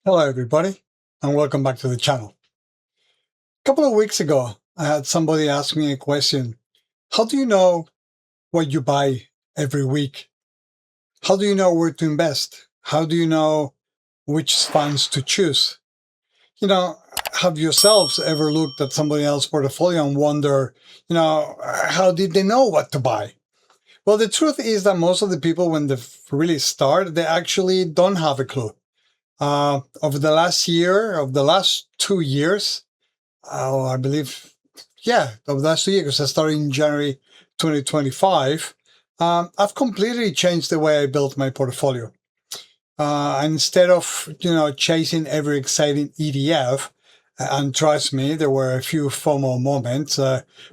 Hello everybody, and welcome back to the channel. A couple of weeks ago, I had somebody ask me a question. How do you know what you buy every week? How do you know where to invest? How do you know which funds to choose? Have yourselves ever looked at somebody else's portfolio and wonder, how did they know what to buy? Well, the truth is that most of the people, when they really start, they actually don't have a clue. Over the last 2 years, I believe, over the last 2 years, because I started in January 2025, I've completely changed the way I built my portfolio. Instead of, chasing every exciting ETF, and trust me, there were a few FOMO moments,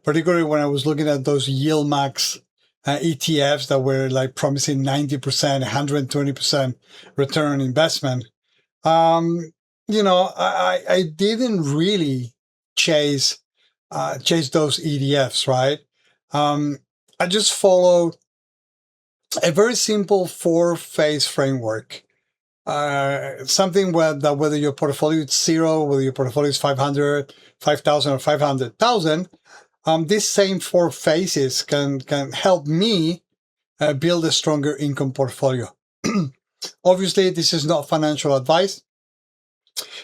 particularly when I was looking at those yield max ETFs that were like promising 90%, 120% return on investment. I didn't really chase those ETFs, right? I just followed a very simple 4-phase framework. Something that whether your portfolio is 0, whether your portfolio is 500, 5,000, or 500,000, these same 4 phases can help me build a stronger income portfolio. Obviously, this is not financial advice.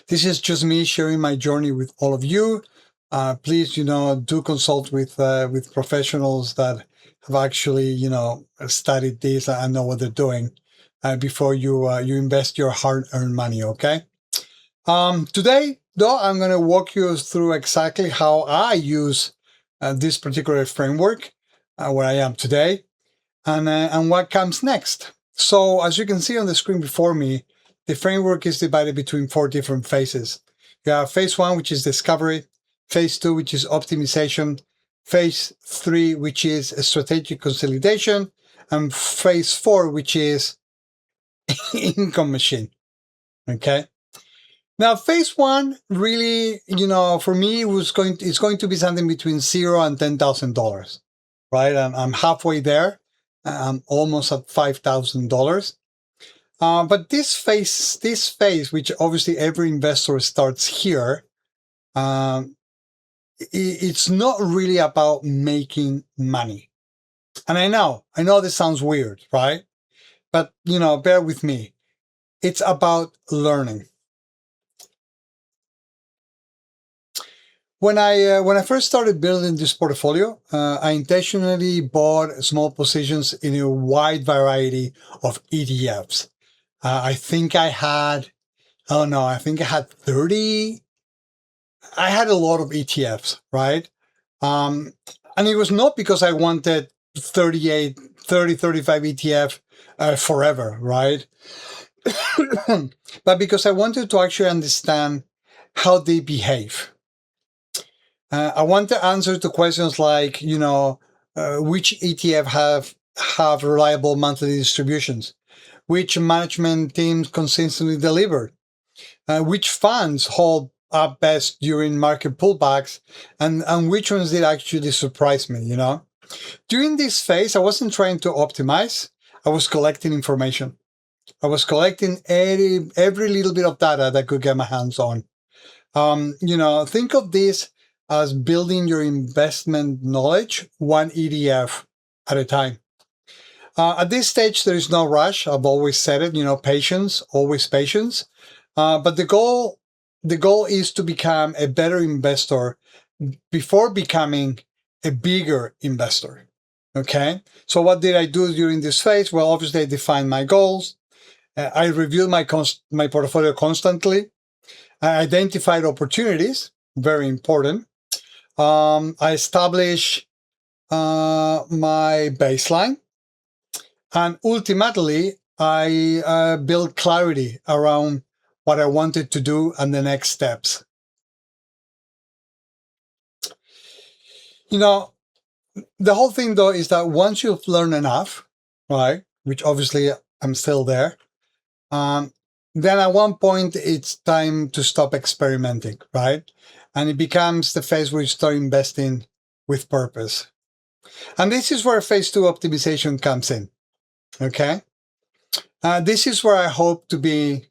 This is just me sharing my journey with all of you. Please, do consult with professionals that have actually, studied this and know what they're doing before you invest your hard-earned money. Okay. Today, though, I'm going to walk you through exactly how I use this particular framework where I am today, and what comes next. So, as you can see on the screen before me, the framework is divided between 4 different phases. You have phase 1, which is discovery, phase 2, which is optimization, phase 3, which is a strategic consolidation, and phase 4, which is income machine. Okay. Now, phase 1 really, for me, it's going to be something between $0 and $10,000, right? I'm halfway there. I'm almost at $5,000. But this phase, which obviously every investor starts here, it's not really about making money. And I know this sounds weird, right? But, bear with me. It's about learning. When I first started building this portfolio, I intentionally bought small positions in a wide variety of ETFs. I think I had 30. I had a lot of ETFs, right? And it was not because I wanted 35 ETF forever, right? But because I wanted to actually understand how they behave. I want to answer to questions like, which ETF have reliable monthly distributions, which management teams consistently deliver, which funds hold up best during market pullbacks, and which ones did actually surprise me, During this phase, I wasn't trying to optimize. I was collecting information. I was collecting every little bit of data that I could get my hands on. Think of this as building your investment knowledge one ETF at a time. At this stage, there is no rush. I've always said it, patience, always patience. But the goal is to become a better investor before becoming a bigger investor. Okay. So what did I do during this phase? Well, obviously I defined my goals. I reviewed my portfolio constantly. I identified opportunities, very important. I established my baseline, and ultimately I built clarity around what I wanted to do and the next steps. The whole thing though is that once you've learned enough, right, which obviously I'm still there, then at one point it's time to stop experimenting, right? And it becomes the phase where you start investing with purpose. And this is where phase 2 optimization comes in, okay? This is where I hope to be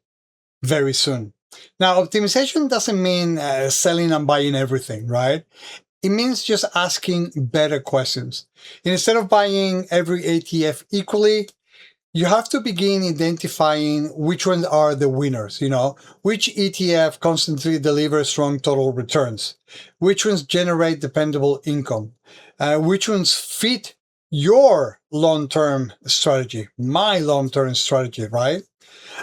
very soon. Now, optimization doesn't mean selling and buying everything, right? It means just asking better questions. Instead of buying every ETF equally, you have to begin identifying which ones are the winners, which ETF constantly delivers strong total returns, which ones generate dependable income, which ones fit your long-term strategy, my long-term strategy, right?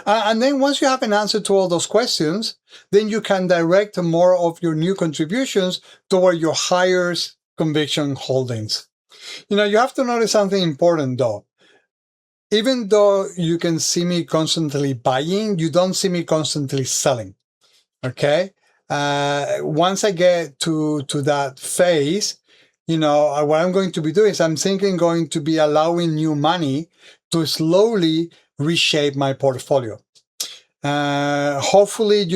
And then once you have an answer to all those questions, then you can direct more of your new contributions toward your highest conviction holdings. You have to notice something important though. Even though you can see me constantly buying, you don't see me constantly selling. Okay. Once I get to that phase, what I'm going to be doing is I'm going to be allowing new money to slowly reshape my portfolio. Hopefully,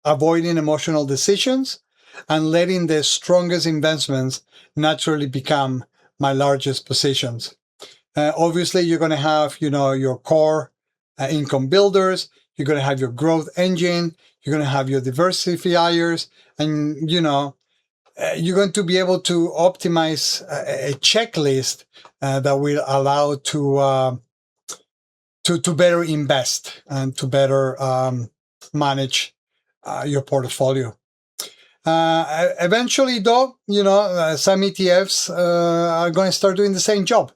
avoiding emotional decisions and letting the strongest investments naturally become my largest positions. Obviously, you're going to have, your core income builders. You're going to have your growth engine. You're going to have your diversifiers. And, you're going to be able to optimize a checklist that will allow to better invest and to better manage your portfolio. Eventually, though, some ETFs are going to start doing the same job,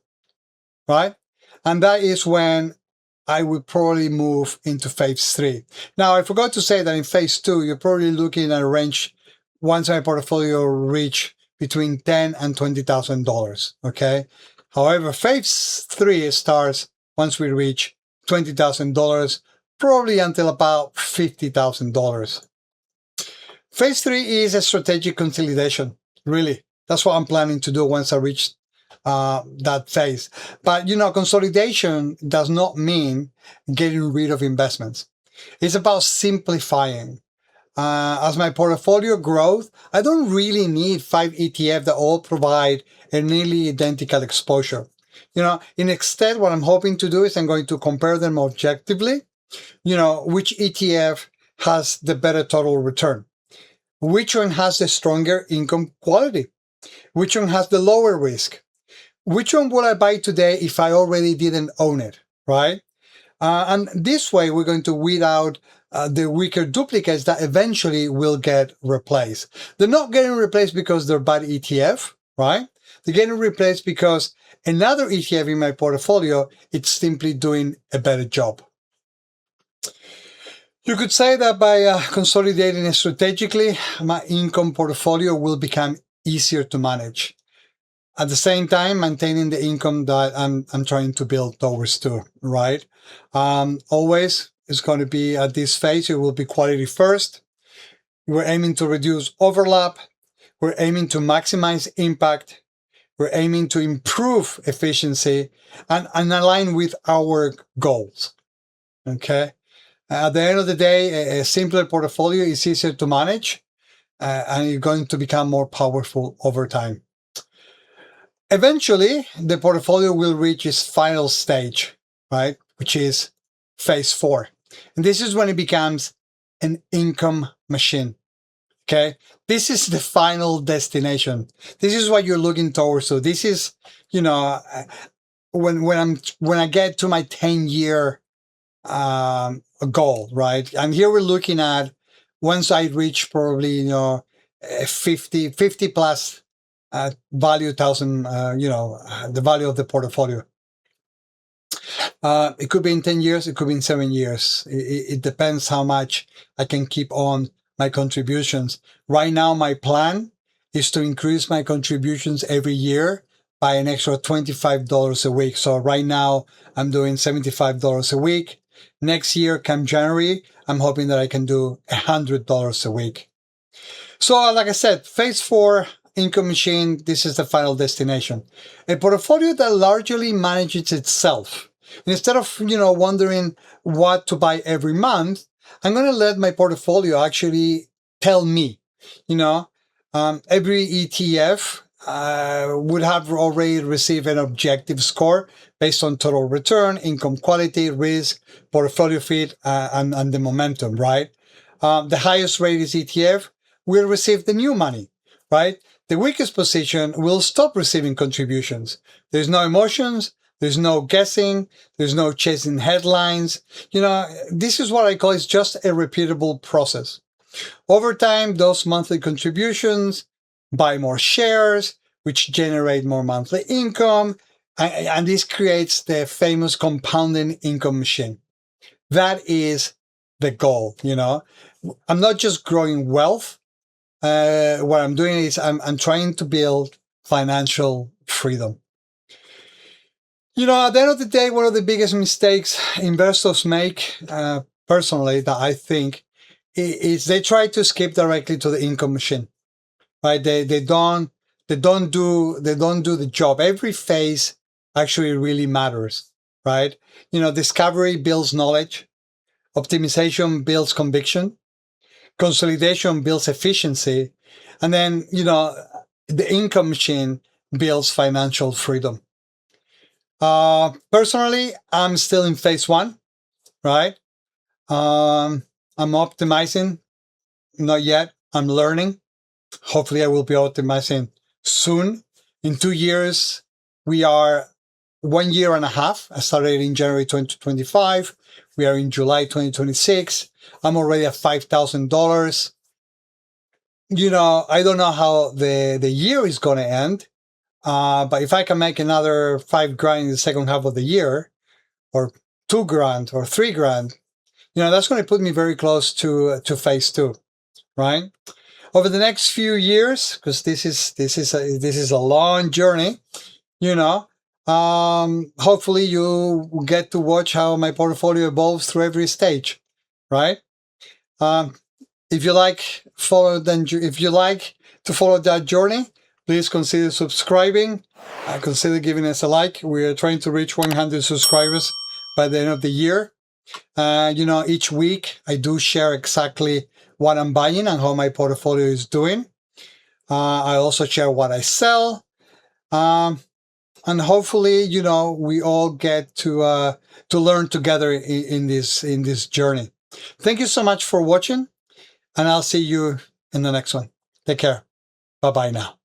right? And that is when I would probably move into phase 3. Now, I forgot to say that in phase 2, you're probably looking at a range once my portfolio reach between $10,000 and $20,000. Okay. However, phase 3 starts once we reach $20,000, probably until about $50,000. Phase 3 is a strategic consolidation. Really, that's what I'm planning to do once I reach that phase. But consolidation does not mean getting rid of investments. It's about simplifying. As my portfolio grows, I don't really need 5 ETFs that all provide a nearly identical exposure. Instead, what I'm hoping to do is I'm going to compare them objectively. Which ETF has the better total return? Which one has the stronger income quality? Which one has the lower risk? Which one would I buy today if I already didn't own it, right? And this way, we're going to weed out the weaker duplicates that eventually will get replaced. They're not getting replaced because they're bad ETF, right? They're getting replaced because another ETF in my portfolio, it's simply doing a better job. You could say that by consolidating it strategically, my income portfolio will become easier to manage. At the same time, maintaining the income that I'm trying to build towards to, right? Always, it's going to be at this phase, it will be quality first. We're aiming to reduce overlap. We're aiming to maximize impact. We're aiming to improve efficiency and align with our goals, okay? At the end of the day, a simpler portfolio is easier to manage, and it's going to become more powerful over time. Eventually, the portfolio will reach its final stage, right? Which is phase 4. And this is when it becomes an income machine. Okay. This is the final destination. This is what you're looking towards. So this is, when I get to my 10-year goal, right? And here we're looking at once I reach probably, 50 plus value thousand, the value of the portfolio. It could be in 10 years, it could be in 7 years. It depends how much I can keep on my contributions. Right now, my plan is to increase my contributions every year by an extra $25 a week. So right now, I'm doing $75 a week. Next year, come January, I'm hoping that I can do $100 a week. So like I said, phase 4, income machine, this is the final destination. A portfolio that largely manages itself. Instead of, wondering what to buy every month, I'm going to let my portfolio actually tell me, every ETF would have already received an objective score based on total return, income quality, risk, portfolio fit, and the momentum, right? the highest rated ETF will receive the new money, right? The weakest position will stop receiving contributions. There's no emotions, there's no guessing, there's no chasing headlines. This is what I call it's just a repeatable process. Over time, those monthly contributions buy more shares, which generate more monthly income, and this creates the famous compounding income machine. That is the goal. I'm not just growing wealth. What I'm doing is I'm trying to build financial freedom. At the end of the day, one of the biggest mistakes investors make, personally, that I think, is they try to skip directly to the income machine. Right? They don't do the job. Every phase actually really matters. Right? Discovery builds knowledge, optimization builds conviction, consolidation builds efficiency, and then the income machine builds financial freedom. Personally, I'm still in phase one, right? I'm optimizing, not yet. I'm learning. Hopefully I will be optimizing soon. In 2 years, we are 1 year and a half. I started in January 2025. We are in July 2026. I'm already at $5,000. I don't know how the year is going to end. But if I can make another $5,000 in the second half of the year, or $2,000 or $3,000, that's going to put me very close to phase two, right? Over the next few years, because this is a long journey, hopefully you get to watch how my portfolio evolves through every stage, right? If you like to follow that journey, please consider subscribing. Consider giving us a like. We are trying to reach 100 subscribers by the end of the year. Each week I do share exactly what I'm buying and how my portfolio is doing. I also share what I sell. And hopefully, we all get to learn together in this journey. Thank you so much for watching, and I'll see you in the next one. Take care. Bye-bye now.